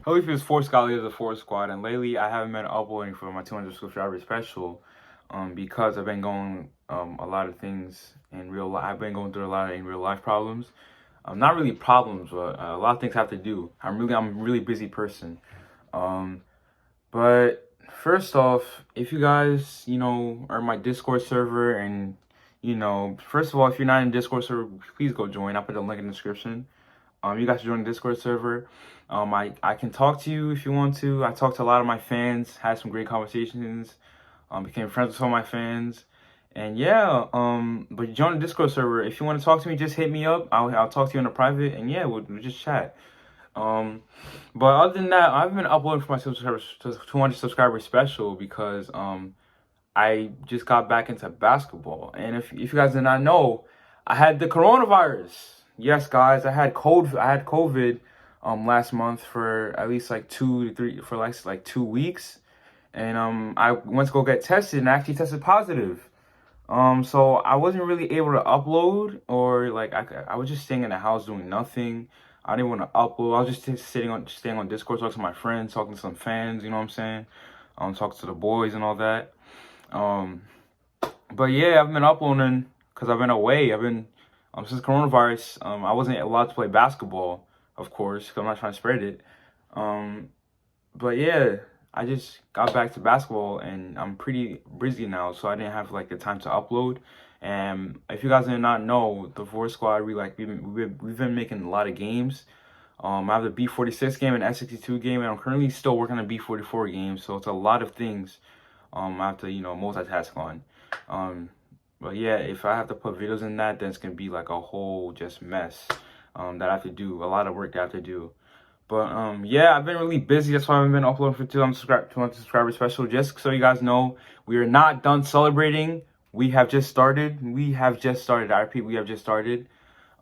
Hello, if it's ForceGod, is the Forcesquad, and lately I haven't been uploading for my 200 subscriber special, because I've been going a lot of things in real life. I've been going through a lot of in real life problems. Not really problems, but a lot of things I have to do. I'm a really busy person. Um, but first off, if you guys are in my Discord server, and first of all, if you're not in Discord server, please go join. I'll put the link in the description. You guys should join the Discord server. I can talk to you if you want to. I talked to a lot of my fans, had some great conversations, became friends with some of my fans. And yeah, but join the Discord server. If you want to talk to me, just hit me up. I'll talk to you in a private, and yeah, we'll just chat. Um, but other than that, I've been uploading for my 200 subscriber special because I just got back into basketball. And if you guys did not know, I had the coronavirus. Yes, guys, I had COVID last month for at least like 2 to 3 for like 2 weeks. And I went to go get tested and I actually tested positive. So I wasn't really able to upload, or like I was just staying in the house doing nothing. I didn't want to upload. I was just staying on Discord, talking to my friends, talking to some fans, you know what I'm saying? Talking to the boys and all that. Um, but yeah, I've been uploading because I've been away. I've been since coronavirus. I wasn't allowed to play basketball, of course, because I'm not trying to spread it. Um, but yeah, I just got back to basketball, and I'm pretty busy now, so I didn't have like the time to upload. And if you guys did not know, the Forcesquad, we've been making a lot of games. I have the B46 game and S62 game, and I'm currently still working on the B44 game, so it's a lot of things I have to multitask on. Um, but yeah, if I have to put videos in that, then it's gonna be like a whole just mess that I have to do, a lot of work that I have to do. But yeah, I've been really busy. That's why I haven't been uploading for 200 subscriber special. Just so you guys know, we are not done celebrating. We have just started. We have just started. I repeat, we have just started.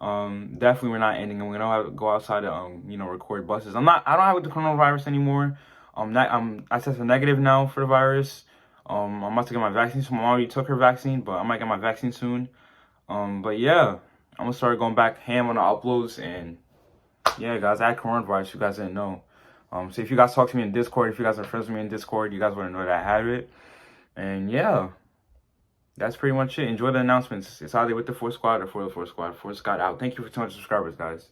Definitely we're not ending, and we're gonna have to go outside to record buses. I don't have the coronavirus anymore. I tested negative now for the virus. I'm about to get my vaccine. So my mom already took her vaccine, but I might get my vaccine soon. But yeah, I'm gonna start going back ham on the uploads. And yeah, guys, I had coronavirus. You guys didn't know. So if you guys talk to me in Discord, if you guys are friends with me in Discord, you guys want to know that I have it. And yeah, that's pretty much it. Enjoy the announcements. It's either with the Forcesquad or for the Forcesquad. ForceGod out. Thank you for 200 subscribers, guys.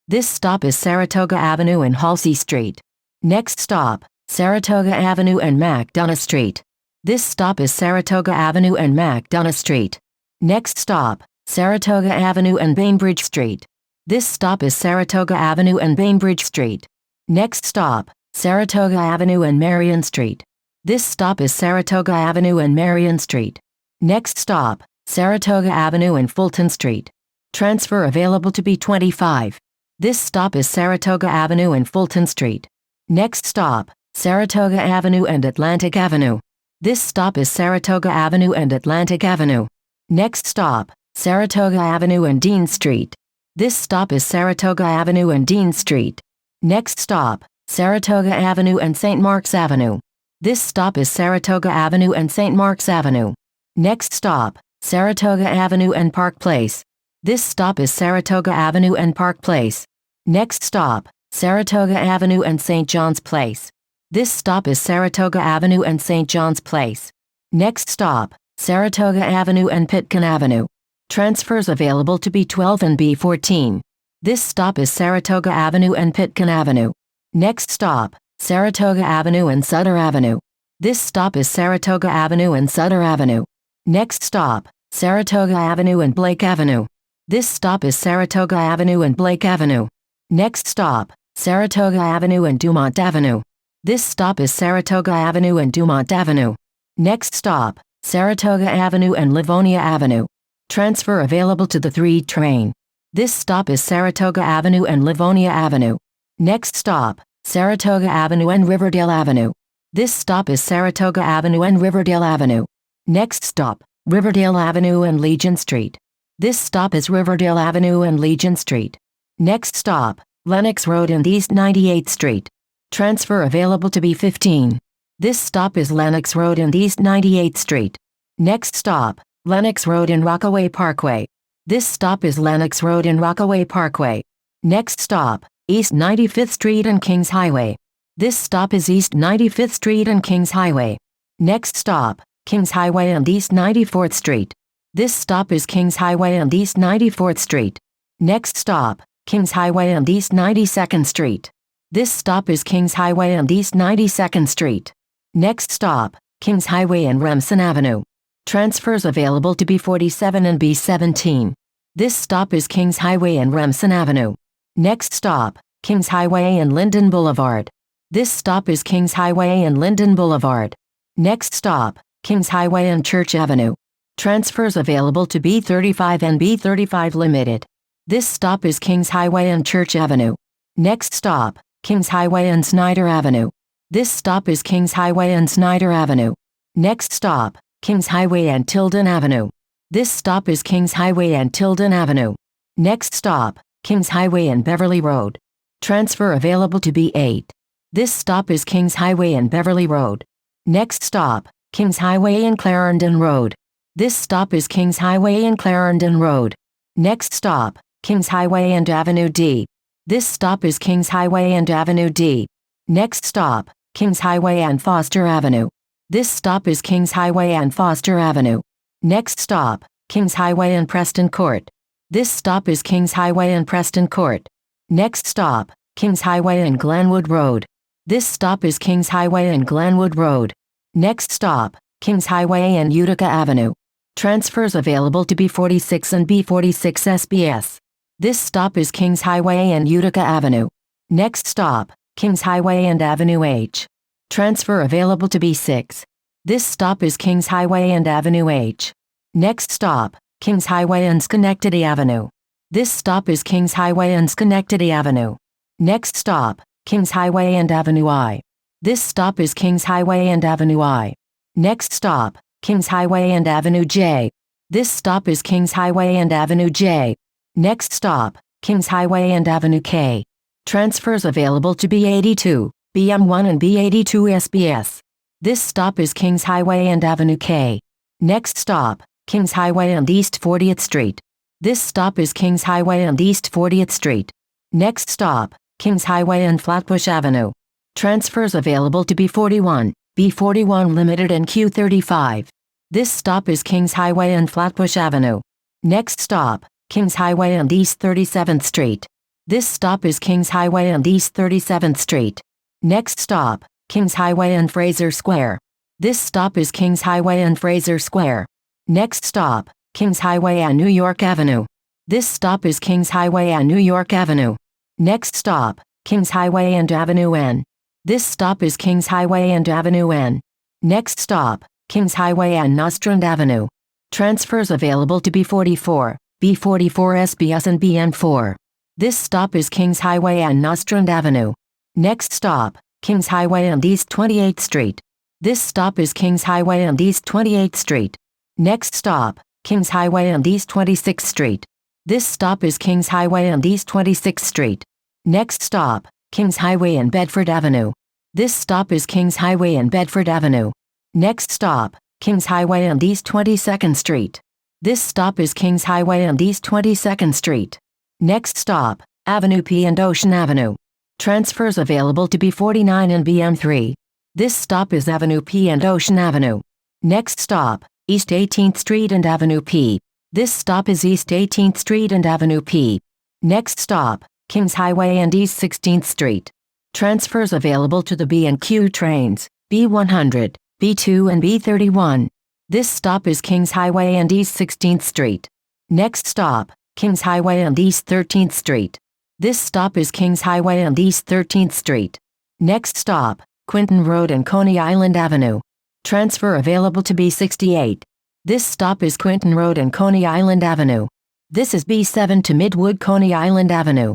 This stop is Saratoga Avenue and Halsey Street. Next stop, Saratoga Avenue and McDonough Street. This stop is Saratoga Avenue and McDonough Street. Next stop, Saratoga Avenue and Bainbridge Street. This stop is Saratoga Avenue and Bainbridge Street. Next stop, Saratoga Avenue and Marion Street. This stop is Saratoga Avenue and Marion Street. Next stop, Saratoga Avenue and Fulton Street. Transfer available to B25. This stop is Saratoga Avenue and Fulton Street. Next stop, Saratoga Avenue and Atlantic Avenue. This stop is Saratoga Avenue and Atlantic Avenue. Next stop, Saratoga Avenue and Dean Street. This stop is Saratoga Avenue and Dean Street. Next stop, Saratoga Avenue and St. Mark's Avenue. This stop is Saratoga Avenue and St. Mark's Avenue. Next stop, Saratoga Avenue and Park Place. This stop is Saratoga Avenue and Park Place. Next stop, Saratoga Avenue and St. John's Place. This stop is Saratoga Avenue and St. John's Place. Next stop, Saratoga Avenue and Pitkin Avenue. Transfers available to B12 and B14. This stop is Saratoga Avenue and Pitkin Avenue. Next stop, Saratoga Avenue and Sutter Avenue. This stop is Saratoga Avenue and Sutter Avenue. Next stop, Saratoga Avenue and Blake Avenue. This stop is Saratoga Avenue and Blake Avenue. Next stop, Saratoga Avenue and Dumont Avenue. This stop is Saratoga Avenue and Dumont Avenue. Next stop, Saratoga Avenue and Livonia Avenue. Transfer available to the 3 train. This stop is Saratoga Avenue and Livonia Avenue. Next stop, Saratoga Avenue and Riverdale Avenue. This stop is Saratoga Avenue and Riverdale Avenue. Next stop, Riverdale Avenue and Legion Street. This stop is Riverdale Avenue and Legion Street. Next stop, Lenox Road and East 98th Street. Transfer available to B15. This stop is Lenox Road and East 98th Street. Next stop, Lenox Road and Rockaway Parkway. This stop is Lenox Road and Rockaway Parkway. Next stop, East 95th Street and Kings Highway. This stop is East 95th Street and Kings Highway. Next stop, Kings Highway and East 94th Street. This stop is Kings Highway and East 94th Street. Next stop, Kings Highway and East 92nd Street. This stop is Kings Highway and East 92nd Street. Next stop, Kings Highway and Remsen Avenue. Transfers available to B47 and B17. This stop is Kings Highway and Remsen Avenue. Next stop, Kings Highway and Linden Boulevard. This stop is Kings Highway and Linden Boulevard. Next stop, Kings Highway and Church Avenue. Transfers available to B35 and B35 Limited. This stop is Kings Highway and Church Avenue. Next stop, Kings Highway and Snyder Avenue. This stop is Kings Highway and Snyder Avenue. Next stop, Kings Highway and Tilden Avenue. This stop is Kings Highway and Tilden Avenue. Next stop, Kings Highway and Beverly Road. Transfer available to B8. This stop is Kings Highway and Beverly Road. Next stop, Kings Highway and Clarendon Road. This stop is Kings Highway and Clarendon Road. Next stop, Kings Highway and Avenue D. This stop is Kings Highway and Avenue D. Next stop, Kings Highway and Foster Avenue. This stop is Kings Highway and Foster Avenue. Next stop, Kings Highway and Preston Court. This stop is Kings Highway and Preston Court. Next stop, Kings Highway and Glenwood Road. This stop is Kings Highway and Glenwood Road. Next stop, Kings Highway and Utica Avenue. Transfers available to B46 and B46 SBS. This stop is Kings Highway and Utica Avenue. Next stop, Kings Highway and Avenue H. Transfer available to B6. This stop is Kings Highway and Avenue H. Next stop, Kings Highway and Schenectady Avenue. This stop is Kings Highway and Schenectady Avenue. Next stop, Kings Highway and Avenue I. This stop is Kings Highway and Avenue I. Next stop, Kings Highway and Avenue J. This stop is Kings Highway and Avenue J. Next stop, Kings Highway and Avenue K. Transfers available to B82, BM1 and B82 SBS. This stop is Kings Highway and Avenue K. Next stop, Kings Highway and East 40th Street. This stop is Kings Highway and East 40th Street. Next stop, Kings Highway and Flatbush Avenue. Transfers available to B41, B41 Limited and Q35. This stop is Kings Highway and Flatbush Avenue. Next stop, Kings Highway and East 37th Street. This stop is Kings Highway and East 37th Street. Next stop, Kings Highway and Fraser Square. This stop is Kings Highway and Fraser Square. Next stop, Kings Highway and New York Avenue. This stop is Kings Highway and New York Avenue. Next stop, Kings Highway and Avenue N. This stop is Kings Highway and Avenue N. Next stop, Kings Highway and Nostrand Avenue. Transfers available to B44, B44 SBS and BN4. This stop is Kings Highway and Nostrand Avenue. Next stop, Kings Highway and East 28th Street. This stop is Kings Highway and East 28th Street. Next stop, Kings Highway and East 26th Street. This stop is Kings Highway and East 26th Street. Next stop, Kings Highway and Bedford Avenue. This stop is Kings Highway and Bedford Avenue. Next stop, Kings Highway and East 22nd Street. This stop is Kings Highway and East 22nd Street. Next stop, Avenue P and Ocean Avenue. Transfers available to B49 and BM3. This stop is Avenue P and Ocean Avenue. Next stop, East 18th Street and Avenue P. This stop is East 18th Street and Avenue P. Next stop, Kings Highway and East 16th Street. Transfers available to the B&Q trains, B100, B2 and B31. This stop is Kings Highway and East 16th Street. Next stop, Kings Highway and East 13th Street. This stop is Kings Highway and East 13th Street. Next stop, Quinton Road and Coney Island Avenue. Transfer available to B68. This stop is Quinton Road and Coney Island Avenue. This is B7 to Midwood Coney Island Avenue.